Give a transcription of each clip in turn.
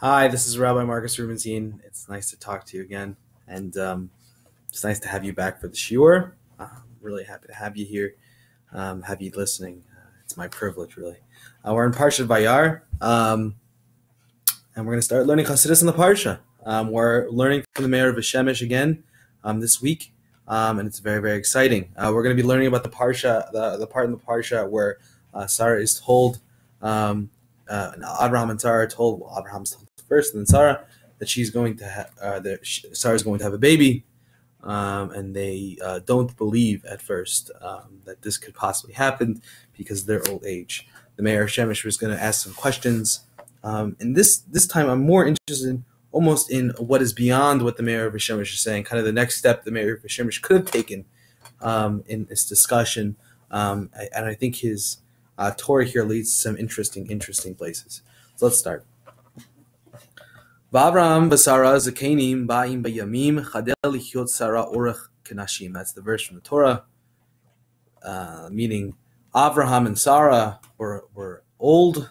Hi, this is Rabbi Marcus Rubenstein. It's nice to talk to you again, and it's nice to have you back for the shiur. Really happy to have you here, have you listening. It's my privilege, really. We're in Parsha Vayera, and we're going to start learning Chassidus in the Parsha. We're learning from the Meor of Shemesh again this week, and it's very, very exciting. We're going to be learning about the Parsha, the part in the Parsha where Sarah is told, Abraham and Sarah are told, Abraham's told first, and then Sarah, that she's going to Sarah's going to have a baby, and they don't believe at first that this could possibly happen because of their old age. The Meor Shemesh was going to ask some questions, and this time I'm more interested almost in what is beyond what the Meor of Shemesh is saying, kind of the next step the Meor of Shemesh could have taken in this discussion, and I think his Torah here leads to some interesting places. So let's start. V'Avraham v'Sara zakenim ba'im b'yamim chadel lichyot Sara orach kenashim. That's the verse from the Torah, meaning Avraham and Sarah were old.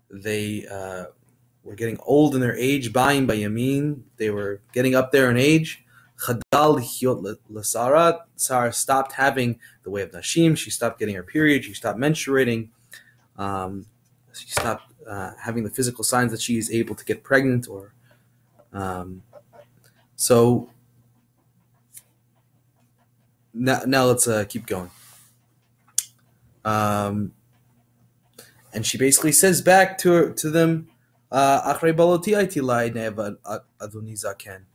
They were getting old in their age. Ba'im b'yamim. They were getting up there in age. Chadal lichyot l'Sara. Sarah stopped having the way of nashim. She stopped getting her period. She stopped menstruating. She stopped having the physical signs that she is able to get pregnant, or so. Now let's keep going. And she basically says back to them, "Achrei baloti aiti lai ne'eva adoni zaken."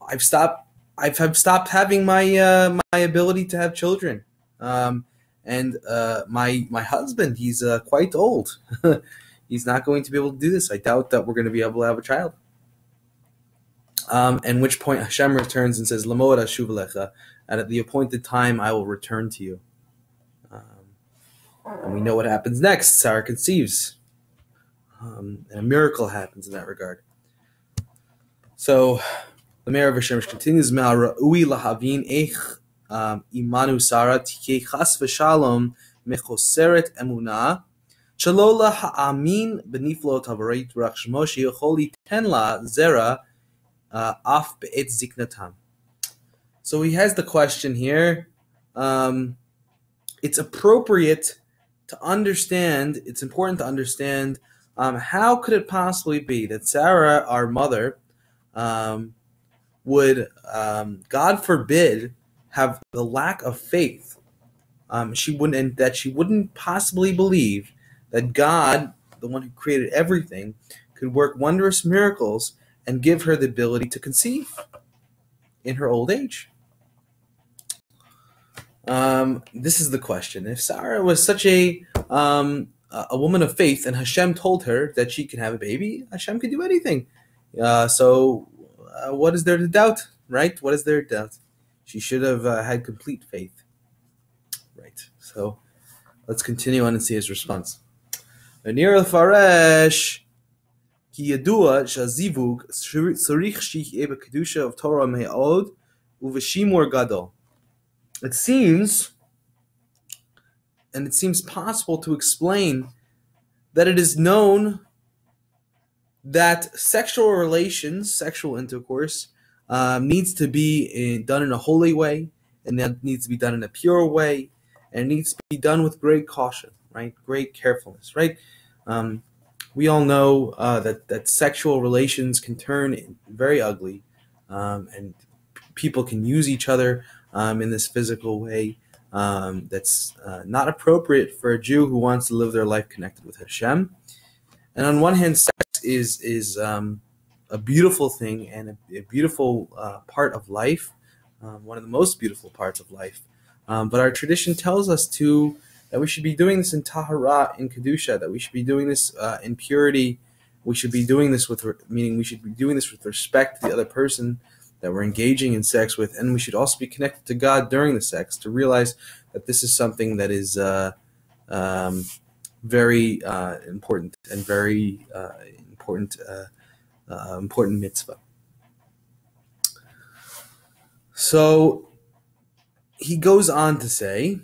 I've stopped having my ability to have children. And my husband, he's quite old. He's not going to be able to do this. I doubt that we're going to be able to have a child. And which point Hashem returns and says, "Lamod ashuv alecha," and at the appointed time I will return to you. And we know what happens next. Sarah conceives, and a miracle happens in that regard. So the Meor of Shemesh continues, "Me'al ra'ui lahavin eich imanu Sarah tikei chas v'shalom mechoseret emunah shalola ha'amin beniflot havareit rach shmo sheyachol yiten la zera af be'et ziknatam." So he has the question here. It's appropriate to understand. It's important to understand how could it possibly be that Sarah, our mother, would, God forbid, have the lack of faith. She wouldn't possibly believe that God, the one who created everything, could work wondrous miracles and give her the ability to conceive in her old age. This is the question. If Sarah was such a woman of faith, and Hashem told her that she can have a baby, Hashem could do anything. So what is there to doubt, right? What is there to doubt? She should have had complete faith. Right. So let's continue on and see his response. V'nir l'faresh ki yadua shazivug tzarich shi'eh b'kedusha of Torah me'od uv'shimur gadol. It seems possible to explain that it is known that sexual relations, sexual intercourse, needs to be done in a holy way, and that needs to be done in a pure way, and it needs to be done with great caution, right? Great carefulness, right? We all know that sexual relations can turn very ugly, and people can use each other in this physical way that's not appropriate for a Jew who wants to live their life connected with Hashem. And on one hand, sex is a beautiful thing and a beautiful part of life, one of the most beautiful parts of life. But our tradition tells us that we should be doing this in tahara, in kedusha, that we should be doing this in purity. We should be doing this with respect to the other person that we're engaging in sex with, and we should also be connected to God during the sex to realize that this is something that is very important and very important mitzvah. So he goes on to say,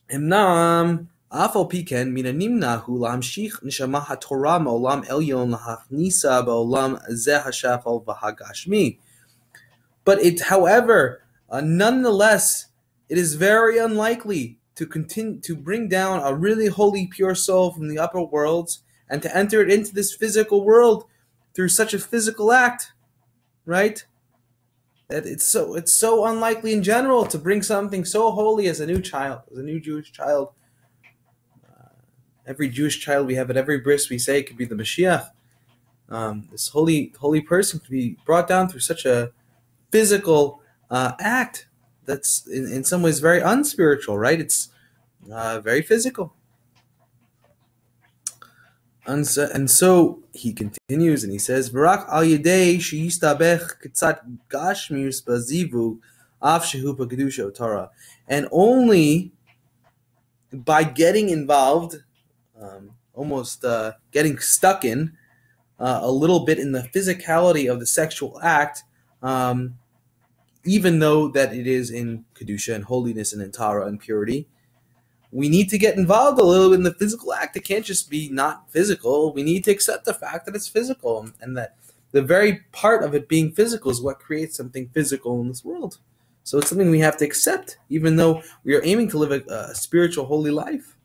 "Emnam Afal piken mina nimnahu lamshich neshama haTorah me'olam elyon lahachnisa be'olam zeh hashafal v'hagashmi. But however, nonetheless, it is very unlikely to continue to bring down a really holy, pure soul from the upper worlds and to enter it into this physical world through such a physical act, right? That it's so unlikely in general to bring something so holy as a new child, as a new Jewish child. Every Jewish child we have at every bris we say could be the Mashiach. This holy person could be brought down through such a physical act that's in some ways very unspiritual, right? It's very physical. And so he continues and he says, "V'rak al yedei sheyistabech ketzat gashmius bazivu af shehu b'kedusha Torah," and only by getting involved, almost getting stuck in a little bit in the physicality of the sexual act, even though that it is in kedusha and holiness and in Torah and purity. We need to get involved a little bit in the physical act. It can't just be not physical. We need to accept the fact that it's physical and that the very part of it being physical is what creates something physical in this world. So it's something we have to accept, even though we are aiming to live a spiritual, holy life,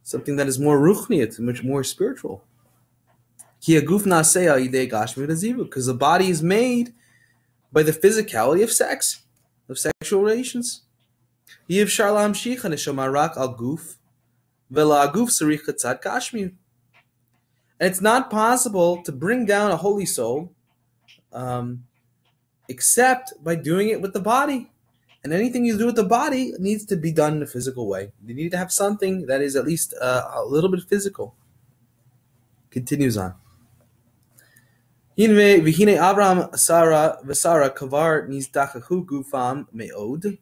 something that is more ruchniat, much more spiritual. Because the body is made by the physicality of sex, of sexual relations. And it's not possible to bring down a holy soul except by doing it with the body. And anything you do with the body needs to be done in a physical way. You need to have something that is at least a little bit physical. Continues on. Abraham Sarah Vesara Kavar Nizdachahu Gufam Meod.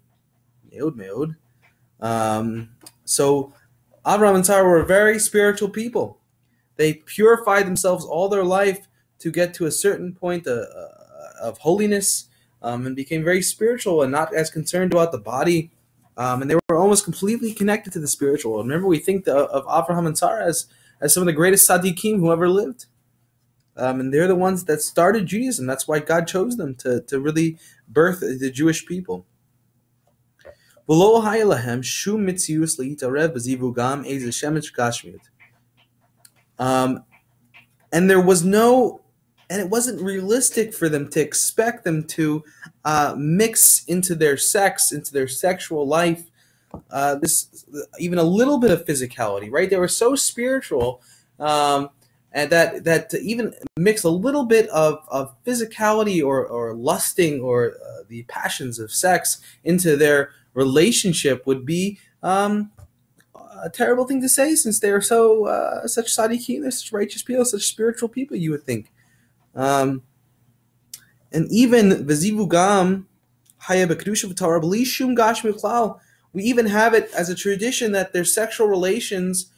So Abraham and Sarah were very spiritual people. They purified themselves all their life to get to a certain point of holiness, and became very spiritual and not as concerned about the body. And they were almost completely connected to the spiritual. Remember, we think of Abraham and Sarah as some of the greatest tzaddikim who ever lived. And they're the ones that started Judaism. That's why God chose them to really birth the Jewish people. And there was no, and it wasn't realistic for them to expect them to mix into their sex, into their sexual life, this even a little bit of physicality, right? They were so spiritual, and that to even mix a little bit of physicality or lusting or the passions of sex into their relationship would be a terrible thing to say, since they are so such tzaddikim, they're such righteous people, such spiritual people, you would think. And even v'zivugam haya b'kedusha v'torah b'li shum gashmi klal, we even have it as a tradition that their sexual relations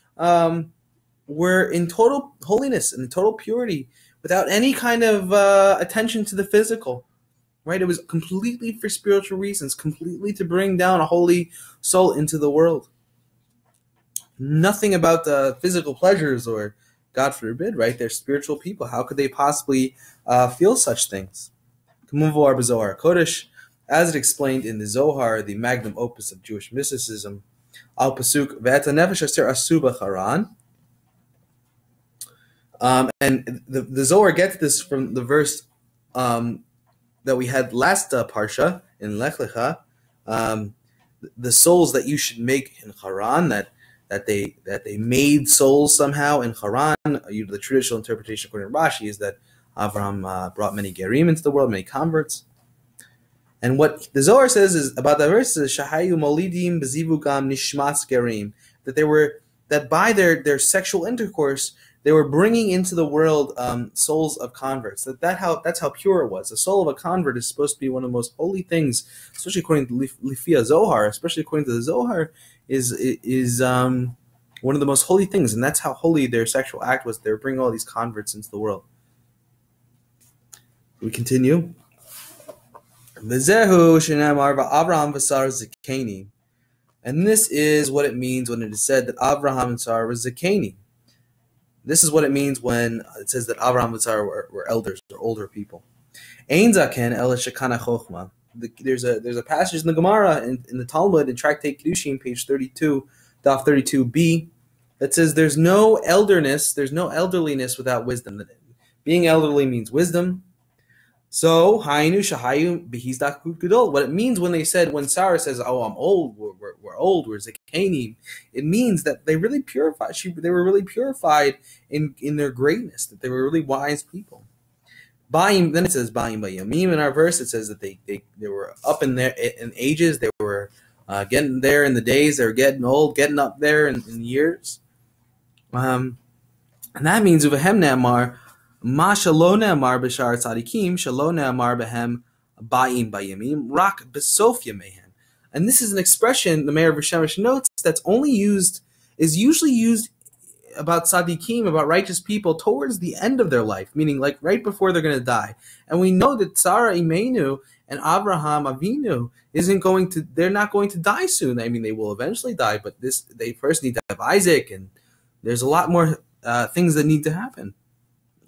were in total holiness and total purity, without any kind of attention to the physical. Right? It was completely for spiritual reasons, completely to bring down a holy soul into the world. Nothing about the physical pleasures, or God forbid, right? They're spiritual people. How could they possibly feel such things? K'muvar b'Zohar Kodesh, as it explained in the Zohar, the magnum opus of Jewish mysticism, al pasuk ve'et nefesh aser asu b'charan. And the Zohar gets this from the verse that we had last parsha in Lech Lecha, the souls that you should make in Haran, that they made souls somehow in Haran. The traditional interpretation according to Rashi is that Avraham brought many gerim into the world, many converts. And what the Zohar says is about that verse is Shahayu Molidim Bezivugam Nishmas Gerim, that by their sexual intercourse they were bringing into the world souls of converts. That's how pure it was. The soul of a convert is supposed to be one of the most holy things, especially according to Lifia Zohar. Especially according to the Zohar, is one of the most holy things, and that's how holy their sexual act was. They were bringing all these converts into the world. We continue. V'zehu shenamar v'Avraham v'Sar zikeni. And this is what it means when it is said that Abraham and Sarah were zakeni. This is what it means when it says that Abraham and Sarah were elders or older people. Ein zaken ela shekana chochma. There's a passage in the Gemara in the Talmud in Tractate Kedushin, page 32, daf 32b, that says there's no elderliness without wisdom. Being elderly means wisdom. So hainu shahayu bihizdak gadol. What it means when Sarah says, "Oh, I'm old. We're old. We're zakeni," it means that they really purified. They were really purified in their greatness. That they were really wise people. Then it says Bayim Bayamim in our verse. It says that they were up in ages. They were getting there in the days. They were getting old, getting up there in years. And that means Uvahem Ne'amar Ma Shalo Ne'amar B'Shar Tzadikim Shalo Ne'amar Behem Bayim Bayamim Rak Besof Yamehem. And this is an expression the Meor B'Shemesh notes that's usually used about tzaddikim, about righteous people, towards the end of their life, meaning like right before they're going to die. And we know that Sarah Imenu and Abraham Avinu they're not going to die soon. I mean, they will eventually die, but they first need to have Isaac, and there's a lot more things that need to happen.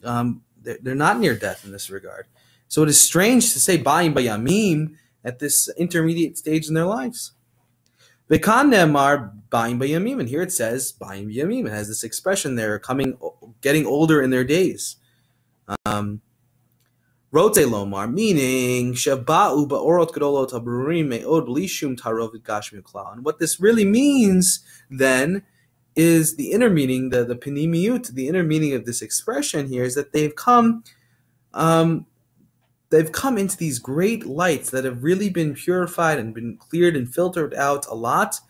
They're not near death in this regard. So it is strange to say Bayim Bayamim at this intermediate stage in their lives. V'kan ne'amar Bayim Bayamim, and here it says Bayim Bayamim. It has this expression they're getting older in their days. Rote lomar, meaning Shaba'u ba'orot gedolot haburim me'od b'li shum tarov gashmi klal. And what this really means then is the inner meaning, the panimiyut, the inner meaning of this expression here is that they've come into these great lights that have really been purified and been cleared and filtered out a lot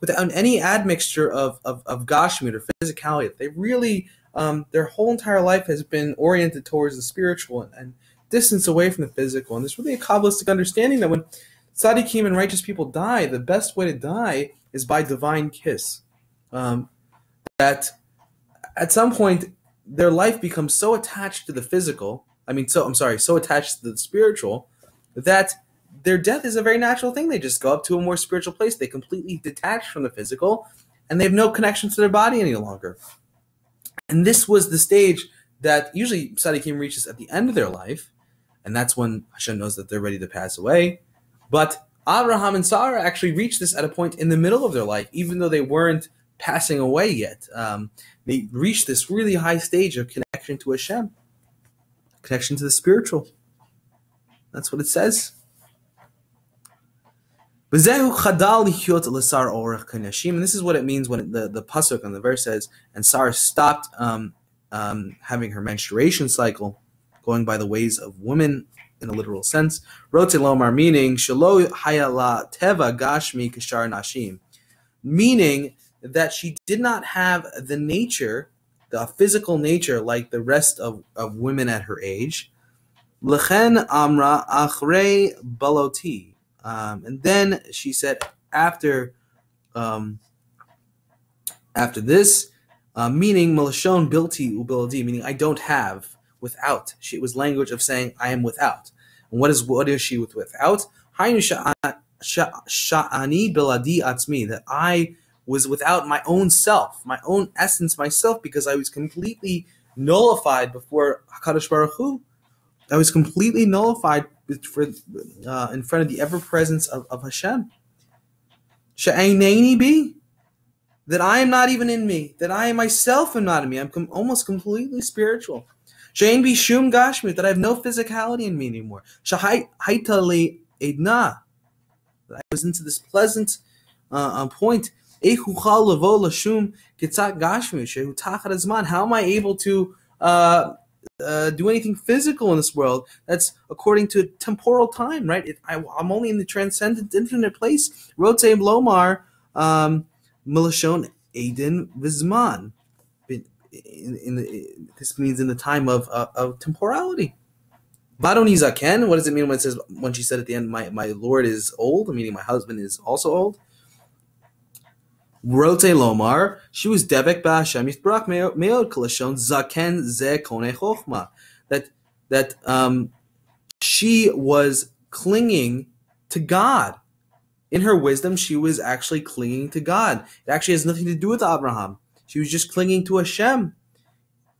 without any admixture of gashmut or physicality. They really, their whole entire life has been oriented towards the spiritual and distance away from the physical. And there's really a Kabbalistic understanding that when tzaddikim and righteous people die, the best way to die is by divine kiss. That at some point their life becomes so attached to the physical, so attached to the spiritual, that their death is a very natural thing. They just go up to a more spiritual place. They completely detach from the physical, and they have no connection to their body any longer. And this was the stage that usually tzaddikim reaches at the end of their life, and that's when Hashem knows that they're ready to pass away. But Abraham and Sarah actually reached this at a point in the middle of their life, even though they weren't passing away yet. They reached this really high stage of connection to Hashem, connection to the spiritual. That's what it says. And this is what it means when the pasuk on the verse says, and Sarah stopped having her menstruation cycle, going by the ways of women in a literal sense. Rote lomar, meaning shelo hayala teva gashmi kashar nashim, meaning that she did not have the nature, the physical nature, like the rest of women at her age. Lechen amra achrei baloti. And then she said, after this, meaning malashon bilti ubiladi, meaning I don't have, without. It was language of saying I am without. And what is she without? Hainu sha'ani biladi atzmi, that I was without my own self, my own essence, myself, because I was completely nullified before HaKadosh Baruch Hu. I was completely nullified in front of the ever-presence of Hashem. She'eineni bi, that I am not even in me, that I myself am not in me. I'm almost completely spiritual. She'ein bi shum gashmut, that I have no physicality in me anymore. She'haita li edna, that I was into this pleasant point. How am I able to do anything physical in this world that's according to temporal time, right? I'm only in the transcendent, infinite place. Rote lomar milashon Aiden vizman. This means in the time of temporality. Vadoni zaken. What does it mean when she said at the end, my Lord is old, meaning my husband is also old? Rote lomar, she was devek ba'Hashem yisbarach meod kolashon zaken ze konei chochma. That she was clinging to God. In her wisdom, she was actually clinging to God. It actually has nothing to do with Abraham. She was just clinging to Hashem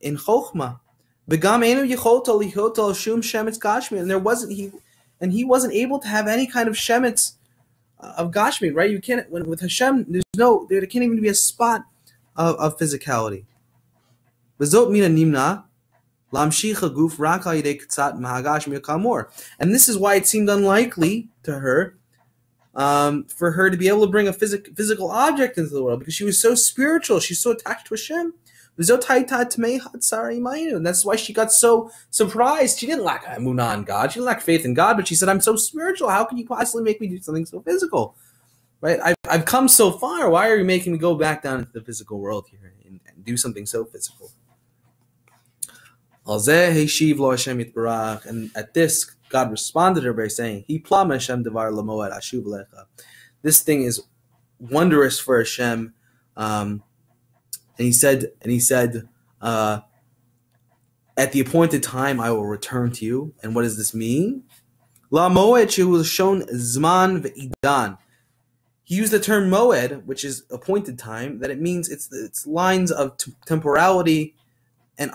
in Chokhmah. And he wasn't able to have any kind of shemitz of Gashmi, right? You can't, with Hashem, there can't even be a spot of physicality. And this is why it seemed unlikely to her for her to be able to bring a physical object into the world, because she was so spiritual. She's so attached to Hashem. And that's why she got so surprised. She didn't lack emunah on God. She didn't lack faith in God, but she said, I'm so spiritual. How can you possibly make me do something so physical? Right? I've come so far. Why are you making me go back down into the physical world here and do something so physical? And at this, God responded to her by saying, this thing is wondrous for Hashem. And he said, at the appointed time, I will return to you. And what does this mean? La moed shehu shown zman ve'idan. He used the term moed, which is appointed time, that it means it's lines of temporality, and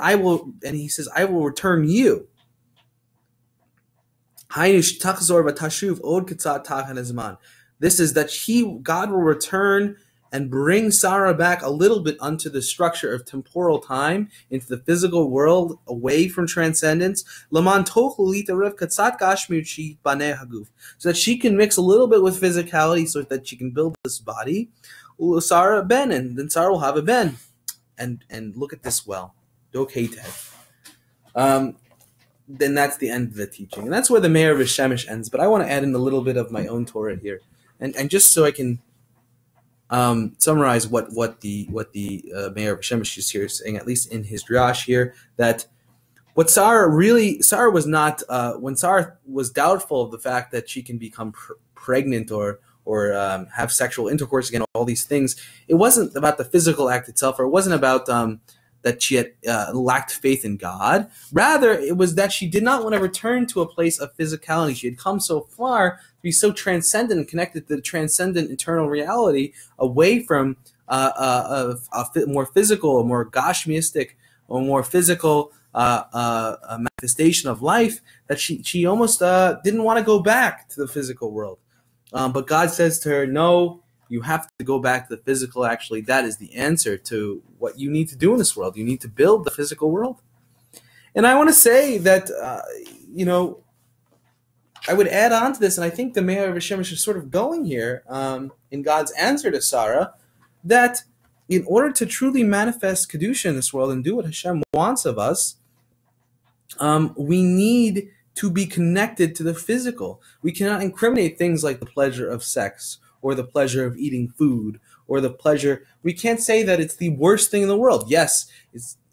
he says, I will return you. This is that God will return and bring Sarah back a little bit unto the structure of temporal time, into the physical world, away from transcendence, so that she can mix a little bit with physicality, so that she can build this body. Sarah ben, and then Sarah will have a ben. And look at this well. Then that's the end of the teaching. And that's where the Meor of Shemesh ends. But I want to add in a little bit of my own Torah here. And just so I can summarize what the Meor of Shemesh is here saying, at least in his drash here, that what Sarah was not, when Sarah was doubtful of the fact that she can become pregnant or have sexual intercourse again, all these things, it wasn't about the physical act itself, or it wasn't about that she had lacked faith in God. Rather, it was that she did not want to return to a place of physicality. She had come so far to be so transcendent and connected to the transcendent eternal reality, away from a more physical, a more gashmiistic, or more physical manifestation of life, that she almost didn't want to go back to the physical world. But God says to her, no, you have to go back to the physical. Actually, that is the answer to what you need to do in this world. You need to build the physical world. And I want to say that, I would add on to this, and I think the Meor of Shemesh is sort of going here in God's answer to Sarah, that in order to truly manifest Kedusha in this world and do what Hashem wants of us, we need to be connected to the physical. We cannot incriminate things like the pleasure of sex, or the pleasure of eating food, or the pleasure. We can't say that it's the worst thing in the world. Yes,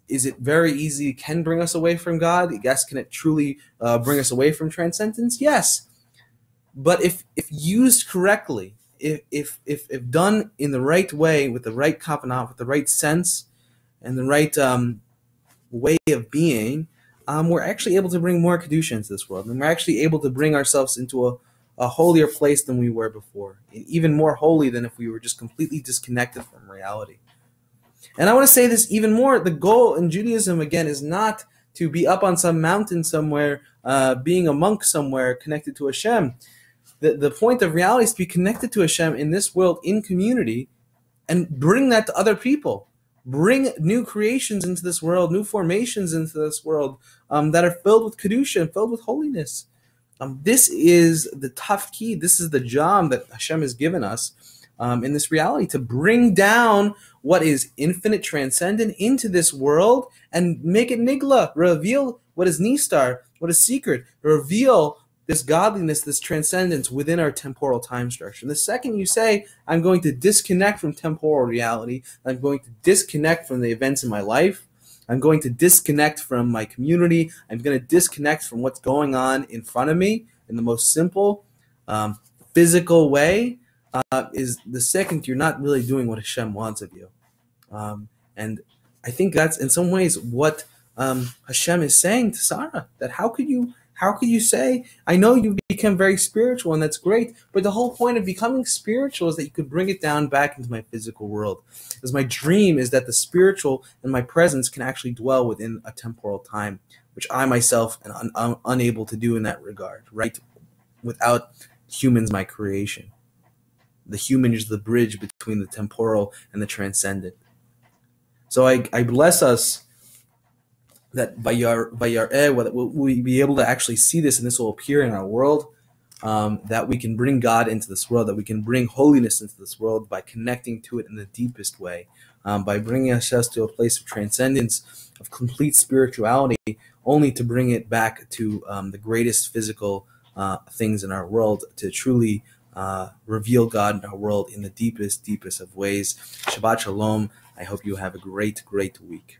is it very easy? Can bring us away from God? Yes, can it truly bring us away from transcendence? Yes. But if used correctly, if done in the right way, with the right kavanah, with the right sense, and the right way of being, we're actually able to bring more Kedusha into this world. And we're actually able to bring ourselves into a holier place than we were before, even more holy than if we were just completely disconnected from reality. And I want to say this even more: the goal in Judaism, again, is not to be up on some mountain somewhere, being a monk somewhere, connected to Hashem. The point of reality is to be connected to Hashem in this world, in community, and bring that to other people. Bring new creations into this world, new formations into this world that are filled with Kedusha and filled with holiness. This is the tough key. This is the job that Hashem has given us in this reality, to bring down what is infinite, transcendent, into this world and make it nigla, reveal what is nistar, what is secret, reveal this godliness, this transcendence within our temporal time structure. And the second you say, I'm going to disconnect from temporal reality, I'm going to disconnect from the events in my life, I'm going to disconnect from my community, I'm going to disconnect from what's going on in front of me in the most simple, physical way, is the second you're not really doing what Hashem wants of you. And I think that's in some ways what Hashem is saying to Sarah, that how could you How could you say, I know you've become very spiritual and that's great, but the whole point of becoming spiritual is that you could bring it down back into my physical world. Because my dream is that the spiritual and my presence can actually dwell within a temporal time, which I myself am unable to do in that regard, right? Without humans, my creation. The human is the bridge between the temporal and the transcendent. So I bless us that Vayera, we'll be able to actually see this, and this will appear in our world, that we can bring God into this world, that we can bring holiness into this world by connecting to it in the deepest way, by bringing us to a place of transcendence, of complete spirituality, only to bring it back to the greatest physical things in our world, to truly reveal God in our world in the deepest of ways. Shabbat Shalom. I hope you have a great week.